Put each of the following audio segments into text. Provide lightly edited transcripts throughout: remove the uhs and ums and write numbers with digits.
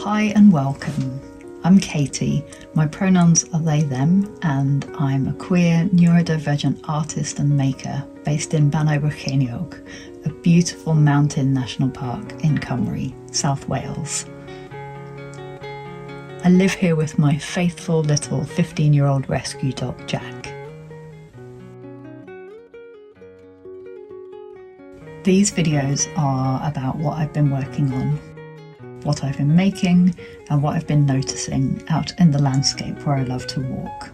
Hi and welcome. I'm Katie. My pronouns are they, them, and I'm a queer neurodivergent artist and maker based in Beiroa, a beautiful mountain national park in Cymru, South Wales. I live here with my faithful little 15-year-old rescue dog, Jack. These videos are about what I've been working on, what I've been making, and what I've been noticing out in the landscape where I love to walk.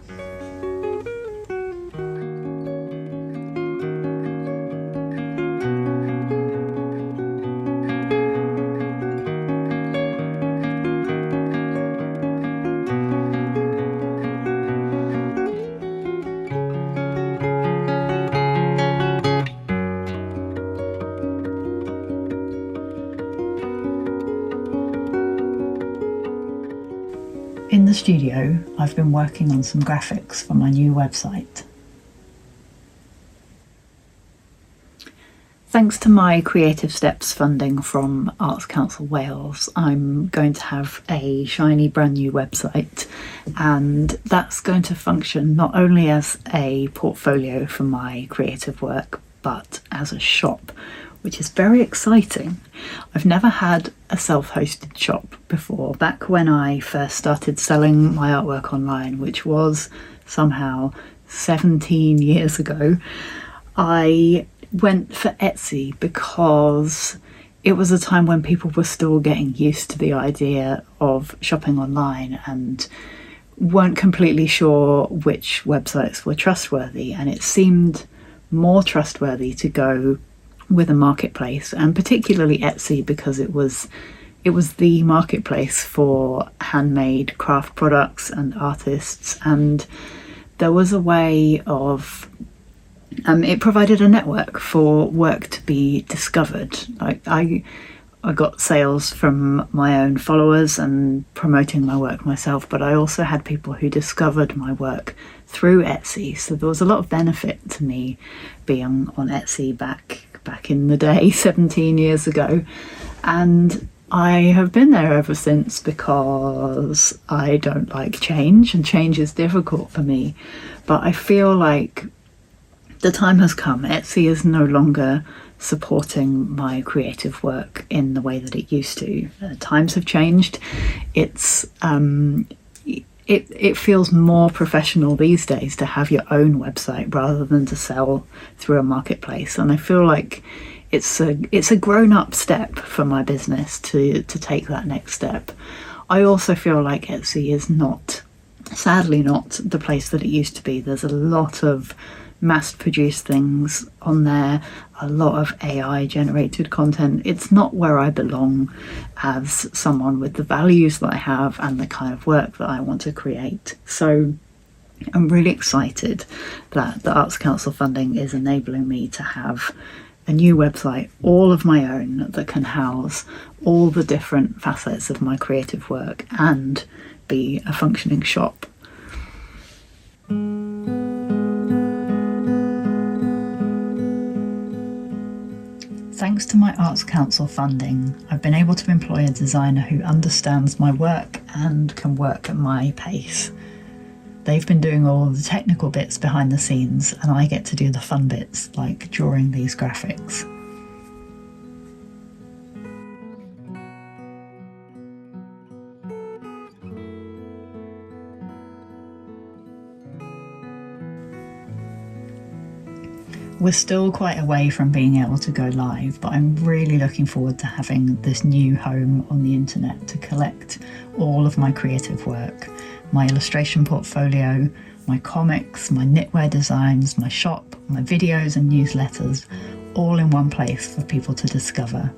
In the studio, I've been working on some graphics for my new website. Thanks to my Creative Steps funding from Arts Council Wales, I'm going to have a shiny brand new website, and that's going to function not only as a portfolio for my creative work, but as a shop, which is very exciting. I've never had a self-hosted shop before. Back when I first started selling my artwork online, which was somehow 17 years ago, I went for Etsy because it was a time when people were still getting used to the idea of shopping online and weren't completely sure which websites were trustworthy, and it seemed more trustworthy to go with a marketplace, and particularly Etsy, because it was the marketplace for handmade craft products and artists, and there was a way of it provided a network for work to be discovered. Like I got sales from my own followers and promoting my work myself, but I also had people who discovered my work through Etsy, so there was a lot of benefit to me being on Etsy back in the day, 17 years ago, and I have been there ever since because I don't like change, and change is difficult for me. But I feel like the time has come. Etsy is no longer supporting my creative work in the way that it used to. Times have changed. It feels more professional these days to have your own website rather than to sell through a marketplace, and I feel like it's a grown-up step for my business to take that next step. I also feel like Etsy is sadly not the place that it used to be. There's a lot of mass-produced things on there, a lot of AI-generated content. It's not where I belong as someone with the values that I have and the kind of work that I want to create. So I'm really excited that the Arts Council funding is enabling me to have a new website, all of my own, that can house all the different facets of my creative work and be a functioning shop. Thanks to my Arts Council funding, I've been able to employ a designer who understands my work and can work at my pace. They've been doing all the technical bits behind the scenes, and I get to do the fun bits, like drawing these graphics. We're still quite away from being able to go live, but I'm really looking forward to having this new home on the internet to collect all of my creative work, my illustration portfolio, my comics, my knitwear designs, my shop, my videos and newsletters, all in one place for people to discover.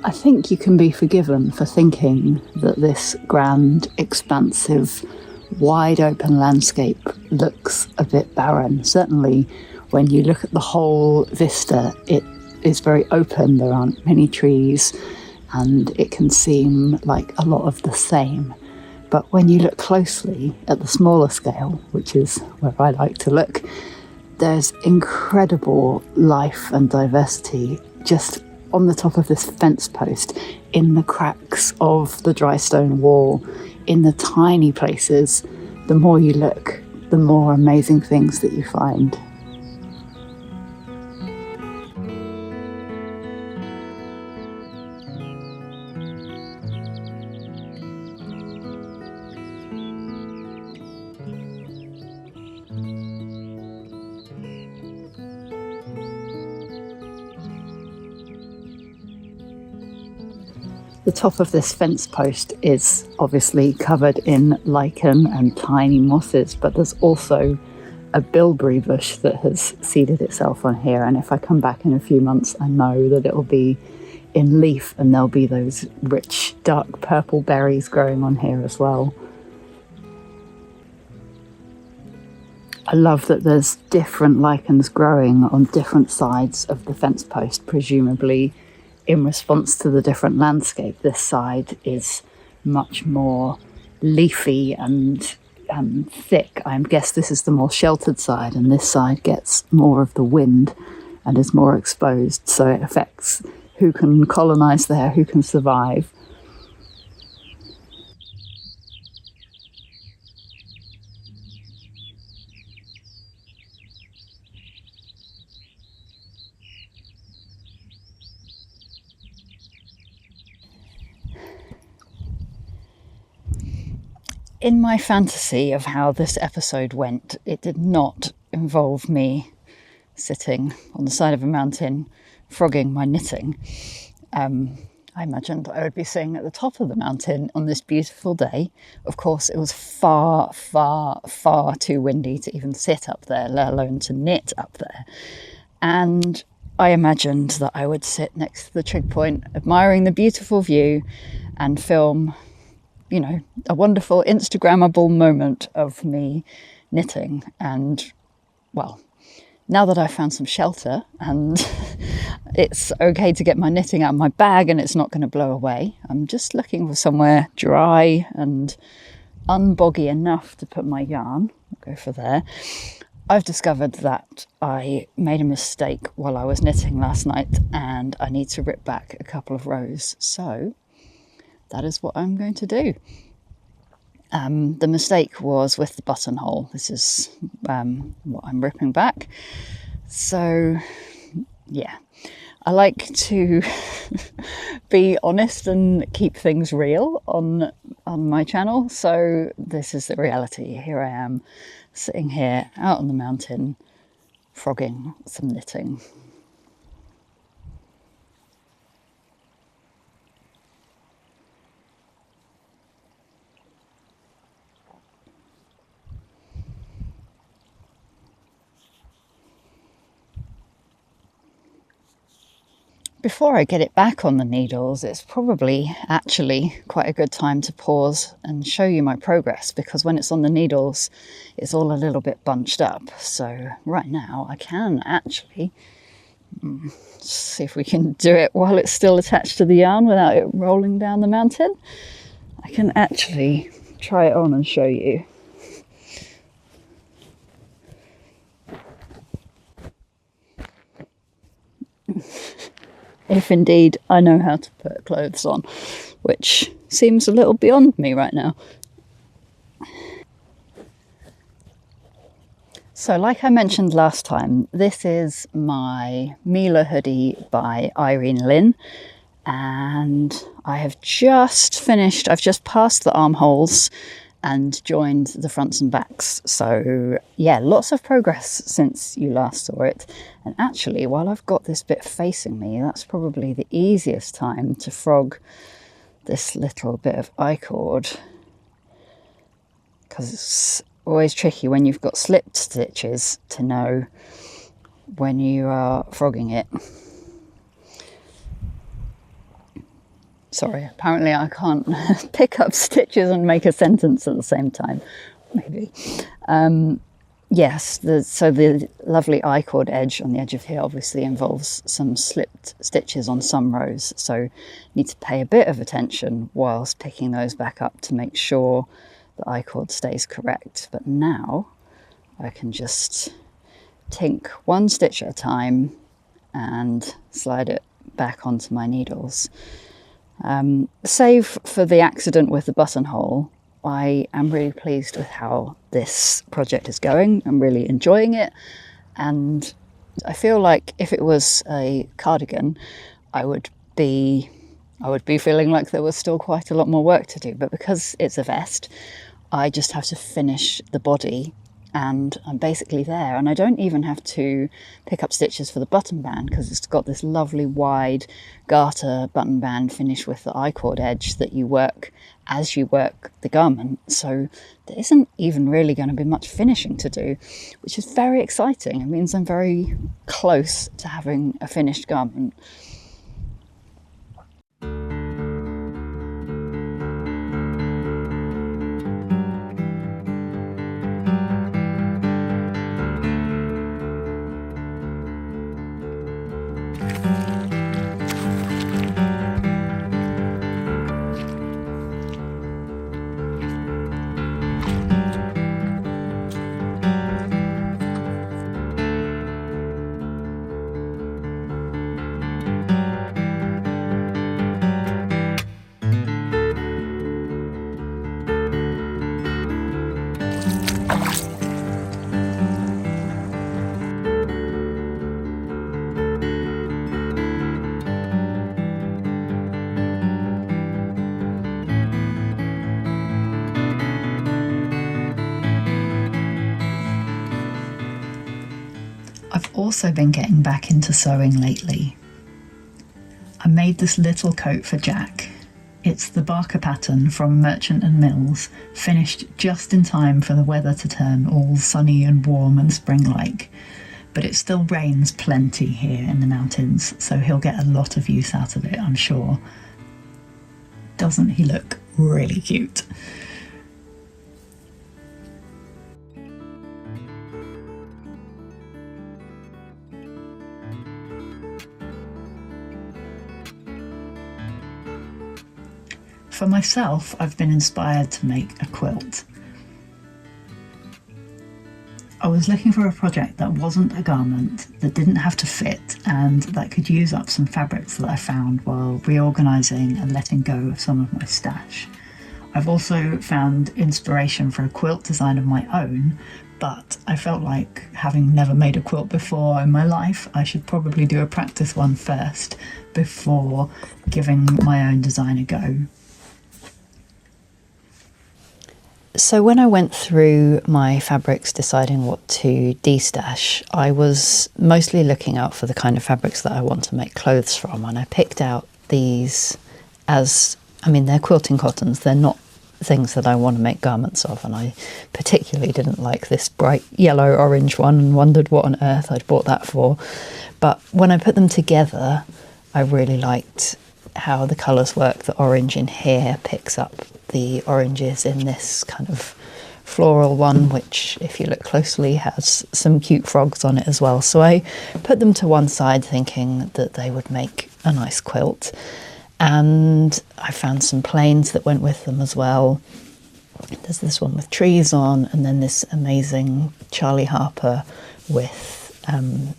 I think you can be forgiven for thinking that this grand, expansive, wide open landscape looks a bit barren. Certainly when you look at the whole vista, it is very open. There aren't many trees and it can seem like a lot of the same. But when you look closely at the smaller scale, which is where I like to look, there's incredible life and diversity just on the top of this fence post, in the cracks of the dry stone wall, in the tiny places. The more you look, the more amazing things that you find. The top of this fence post is obviously covered in lichen and tiny mosses, but there's also a bilberry bush that has seeded itself on here. And if I come back in a few months, I know that it'll be in leaf and there'll be those rich, dark purple berries growing on here as well. I love that there's different lichens growing on different sides of the fence post, presumably in response to the different landscape. This side is much more leafy and thick. I guess this is the more sheltered side, and this side gets more of the wind and is more exposed, so it affects who can colonise there, who can survive. In my fantasy of how this episode went, it did not involve me sitting on the side of a mountain frogging my knitting. I imagined I would be sitting at the top of the mountain on this beautiful day. Of course, it was far, far, far too windy to even sit up there, let alone to knit up there. And I imagined that I would sit next to the trig point, admiring the beautiful view and film, you know, a wonderful Instagrammable moment of me knitting. And, well, now that I've found some shelter and it's okay to get my knitting out of my bag and it's not going to blow away, I'm just looking for somewhere dry and unboggy enough to put my yarn. I'll go for there. I've discovered that I made a mistake while I was knitting last night and I need to rip back a couple of rows. So that is what I'm going to do. The mistake was with the buttonhole. This is what I'm ripping back. So, yeah, I like to be honest and keep things real on my channel. So this is the reality. Here I am, sitting here out on the mountain, frogging some knitting. Before I get it back on the needles, it's probably actually quite a good time to pause and show you my progress, because when it's on the needles, it's all a little bit bunched up. So right now I can actually see if we can do it while it's still attached to the yarn without it rolling down the mountain. I can actually try it on and show you. If indeed I know how to put clothes on, which seems a little beyond me right now. So like I mentioned last time, this is my Mila hoodie by Irene, and I have just finished, I've just passed the armholes and joined the fronts and backs. So yeah, lots of progress since you last saw it. And actually, while I've got this bit facing me, that's probably the easiest time to frog this little bit of I-cord, because it's always tricky when you've got slipped stitches to know when you are frogging it. Sorry, apparently I can't pick up stitches and make a sentence at the same time. Maybe. Yes, so the lovely I-cord edge on the edge of here obviously involves some slipped stitches on some rows, so need to pay a bit of attention whilst picking those back up to make sure the I-cord stays correct. But now I can just tink one stitch at a time and slide it back onto my needles. Save for the accident with the buttonhole, I am really pleased with how this project is going. I'm really enjoying it, and I feel like if it was a cardigan, I would be feeling like there was still quite a lot more work to do. But because it's a vest, I just have to finish the body and I'm basically there. And I don't even have to pick up stitches for the button band because it's got this lovely wide garter button band finish with the I-cord edge that you work as you work the garment. So there isn't even really going to be much finishing to do, which is very exciting. It means I'm very close to having a finished garment. I've also been getting back into sewing lately. I made this little coat for Jack. It's the Barka pattern from Merchant and Mills, finished just in time for the weather to turn all sunny and warm and spring-like. But it still rains plenty here in the mountains, so he'll get a lot of use out of it, I'm sure. Doesn't he look really cute? For myself, I've been inspired to make a quilt. I was looking for a project that wasn't a garment, that didn't have to fit, and that could use up some fabrics that I found while reorganising and letting go of some of my stash. I've also found inspiration for a quilt design of my own, but I felt like, having never made a quilt before in my life, I should probably do a practice one first before giving my own design a go. So when I went through my fabrics deciding what to destash, I was mostly looking out for the kind of fabrics that I want to make clothes from, and I picked out these as, I mean, they're quilting cottons, they're not things that I want to make garments of, and I particularly didn't like this bright yellow orange one and wondered what on earth I'd bought that for. But when I put them together, I really liked how the colours work. The orange in here picks up the oranges in this kind of floral one, which if you look closely has some cute frogs on it as well. So I put them to one side thinking that they would make a nice quilt, and I found some plains that went with them as well. There's this one with trees on, and then this amazing Charlie Harper with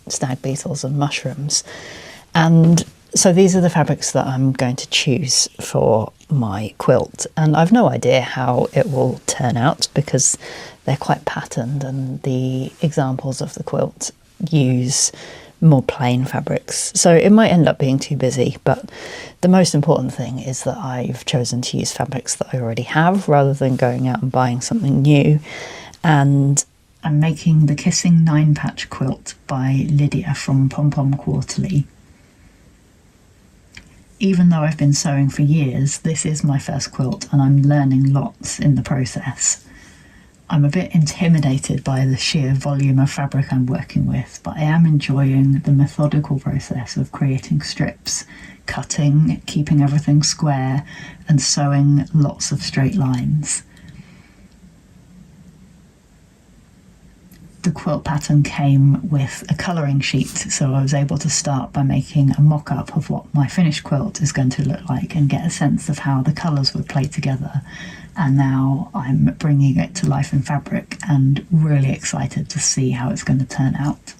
stag beetles and mushrooms. And so these are the fabrics that I'm going to choose for my quilt, and I've no idea how it will turn out because they're quite patterned, and the examples of the quilt use more plain fabrics, so it might end up being too busy. But the most important thing is that I've chosen to use fabrics that I already have rather than going out and buying something new. And I'm making the Kissing 9-patch quilt by Lydia from Pom Pom Quarterly. Even though I've been sewing for years, this is my first quilt and I'm learning lots in the process. I'm a bit intimidated by the sheer volume of fabric I'm working with, but I am enjoying the methodical process of creating strips, cutting, keeping everything square, and sewing lots of straight lines. The quilt pattern came with a colouring sheet, so I was able to start by making a mock-up of what my finished quilt is going to look like and get a sense of how the colours would play together. And now I'm bringing it to life in fabric and really excited to see how it's going to turn out.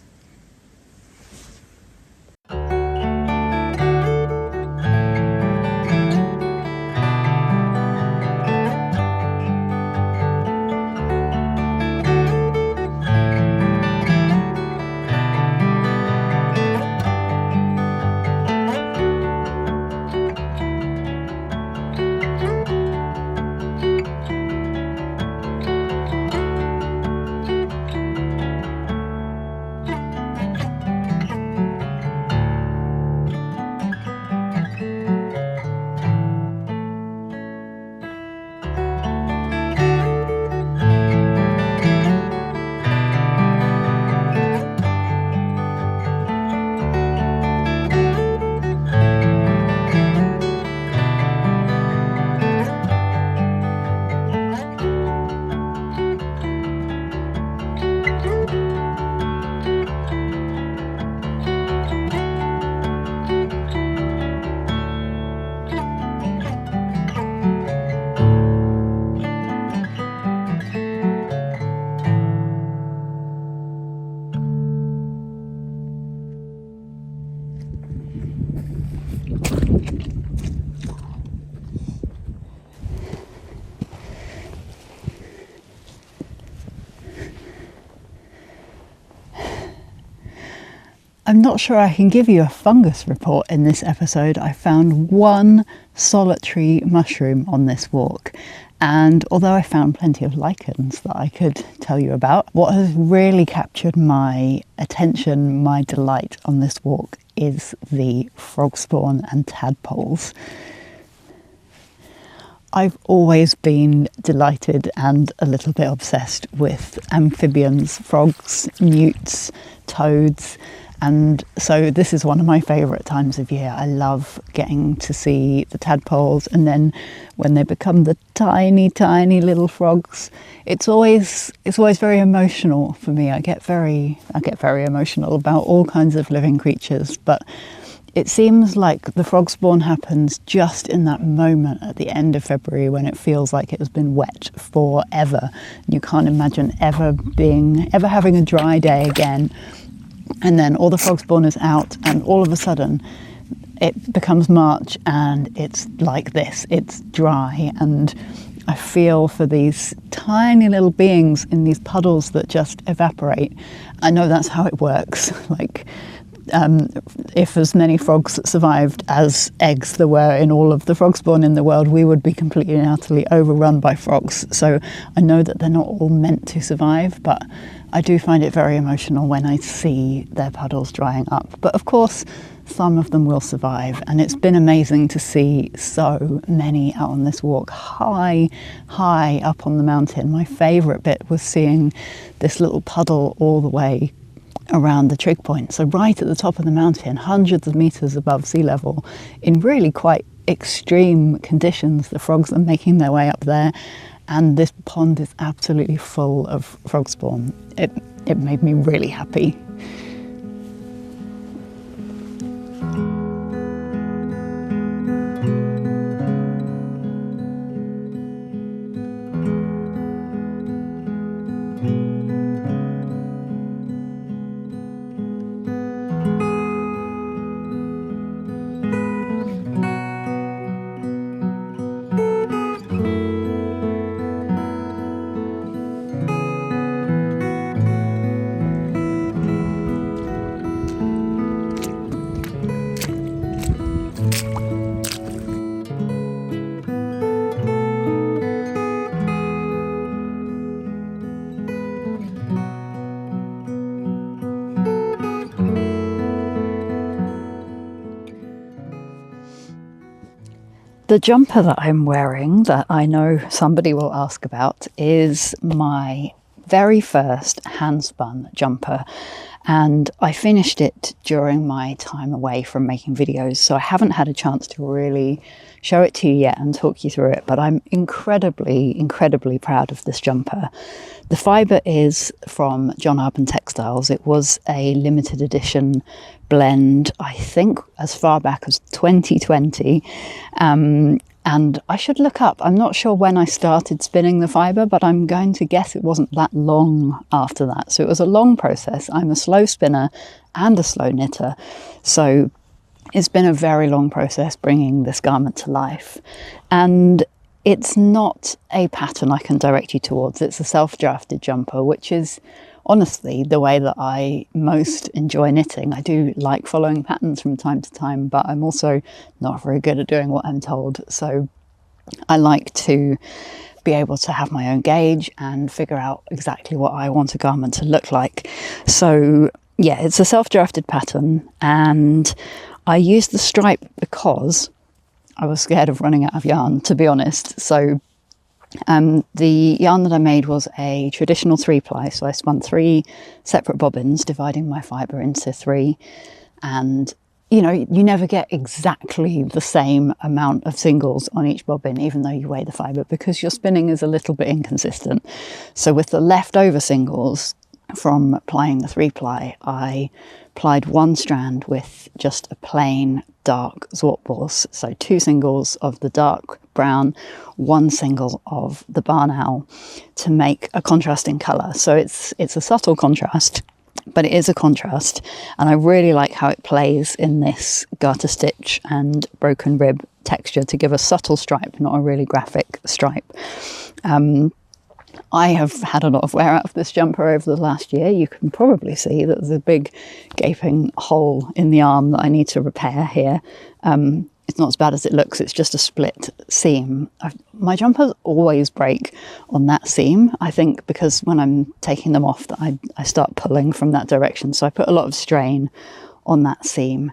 I'm not sure I can give you a fungus report in this episode. I found one solitary mushroom on this walk, and although I found plenty of lichens that I could tell you about, what has really captured my attention, my delight on this walk is the frogspawn and tadpoles. I've always been delighted and a little bit obsessed with amphibians, frogs, newts, toads, and so this is one of my favourite times of year. I love getting to see the tadpoles, and then when they become the tiny, tiny little frogs, it's always very emotional for me. I get very emotional about all kinds of living creatures, but it seems like the frogspawn happens just in that moment at the end of February when it feels like it has been wet forever. You can't imagine ever having a dry day again. And then all the frogspawn is out, and all of a sudden it becomes March and it's like this. It's dry, and I feel for these tiny little beings in these puddles that just evaporate. I know that's how it works. If as many frogs survived as eggs there were in all of the frogspawn in the world, we would be completely and utterly overrun by frogs. So I know that they're not all meant to survive, but I do find it very emotional when I see their puddles drying up. But of course, some of them will survive, and it's been amazing to see so many out on this walk high up on the mountain. My favourite bit was seeing this little puddle all the way around the trig point, so right at the top of the mountain, hundreds of metres above sea level, in really quite extreme conditions. The frogs are making their way up there, and this pond is absolutely full of frogspawn. It made me really happy. The jumper that I'm wearing, that I know somebody will ask about, is my very first handspun jumper, and I finished it during my time away from making videos, so I haven't had a chance to really show it to you yet and talk you through it, but I'm incredibly proud of this jumper. The fibre is from John Arbon Textiles. It was a limited edition blend, I think as far back as 2020, and I should look up, I'm not sure when I started spinning the fibre, but I'm going to guess it wasn't that long after that. So it was a long process. I'm a slow spinner and a slow knitter, so it's been a very long process bringing this garment to life. And it's not a pattern I can direct you towards. It's a self-drafted jumper, which is honestly the way that I most enjoy knitting. I do like following patterns from time to time, but I'm also not very good at doing what I'm told. So I like to be able to have my own gauge and figure out exactly what I want a garment to look like. So yeah, it's a self-drafted pattern, and I used the stripe because I was scared of running out of yarn, to be honest. So the yarn that I made was a traditional 3-ply, so I spun 3 separate bobbins, dividing my fibre into 3, and you know, you never get exactly the same amount of singles on each bobbin, even though you weigh the fibre, because your spinning is a little bit inconsistent. So with the leftover singles from plying the 3-ply, I plied 1 strand with just a plain dark Zortbos, so 2 singles of the dark brown, 1 single of the barn owl, to make a contrasting colour. So it's a subtle contrast, but it is a contrast, and I really like how it plays in this garter stitch and broken rib texture to give a subtle stripe, not a really graphic stripe. I have had a lot of wear out of this jumper over the last year. You can probably see that there's a big gaping hole in the arm that I need to repair here. It's not as bad as it looks, it's just a split seam. My jumpers always break on that seam, I think because when I'm taking them off that I start pulling from that direction, so I put a lot of strain on that seam.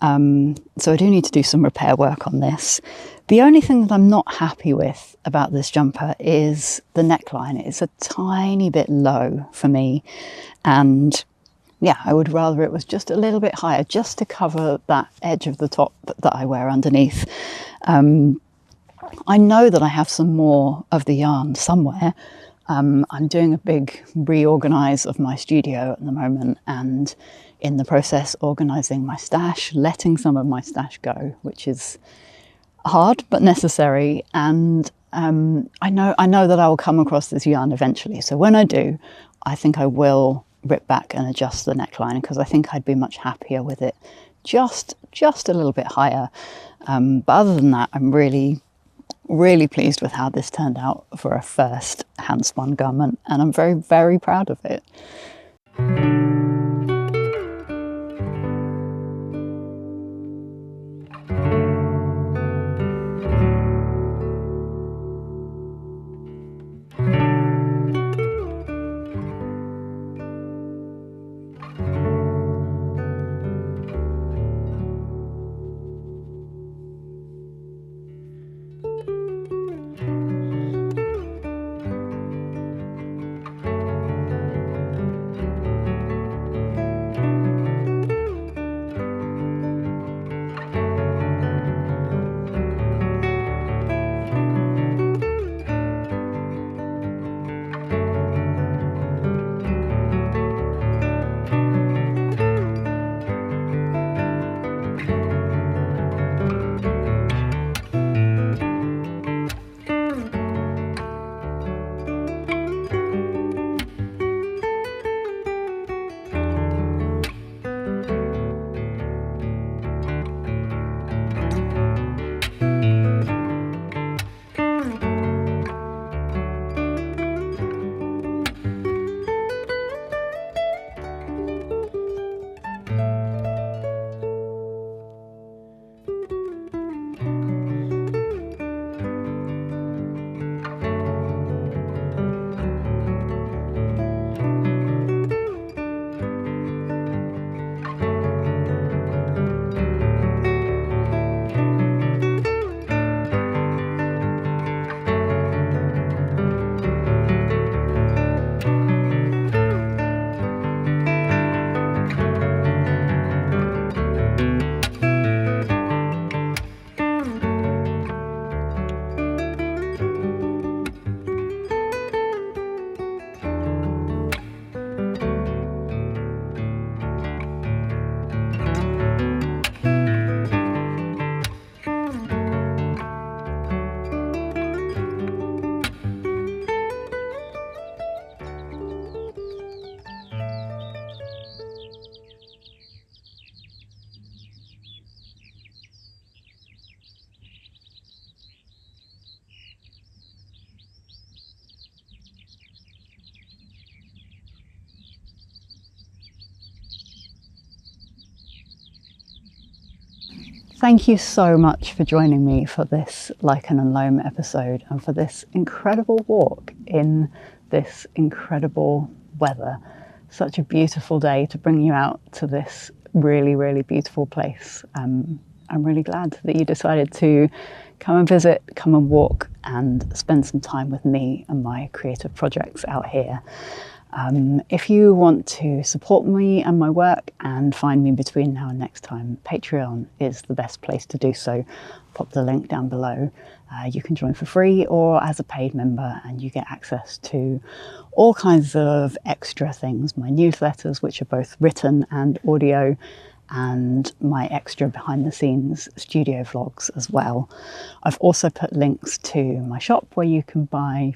So I do need to do some repair work on this. The only thing that I'm not happy with about this jumper is the neckline. It's a tiny bit low for me, and yeah, I would rather it was just a little bit higher, just to cover that edge of the top that I wear underneath. I know that I have some more of the yarn somewhere. I'm doing a big reorganise of my studio at the moment, and in the process organising my stash, letting some of my stash go, which is hard but necessary. And I know that I will come across this yarn eventually. So when I do, I think I will rip back and adjust the neckline, because I think I'd be much happier with it just a little bit higher. But other than that, I'm really pleased with how this turned out for a first handspun garment, and I'm very proud of it. Thank you so much for joining me for this Lichen Loam episode and for this incredible walk in this incredible weather. Such a beautiful day to bring you out to this really, really beautiful place. I'm really glad that you decided to come and visit, come and walk and spend some time with me and my creative projects out here. If you want to support me and my work and find me between now and next time, Patreon is the best place to do so. Pop the link down below. You can join for free or as a paid member, and you get access to all kinds of extra things. My newsletters, which are both written and audio, and my extra behind the scenes studio vlogs as well. I've also put links to my shop where you can buy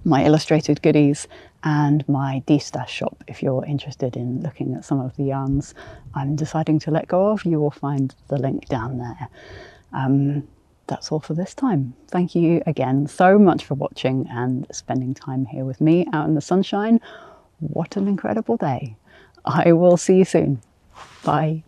my illustrated goodies and my destash shop if you're interested in looking at some of the yarns I'm deciding to let go of. You will find the link down there. That's all for this time. Thank you again so much for watching and spending time here with me out in the sunshine. What an incredible day. I will see you soon. Bye.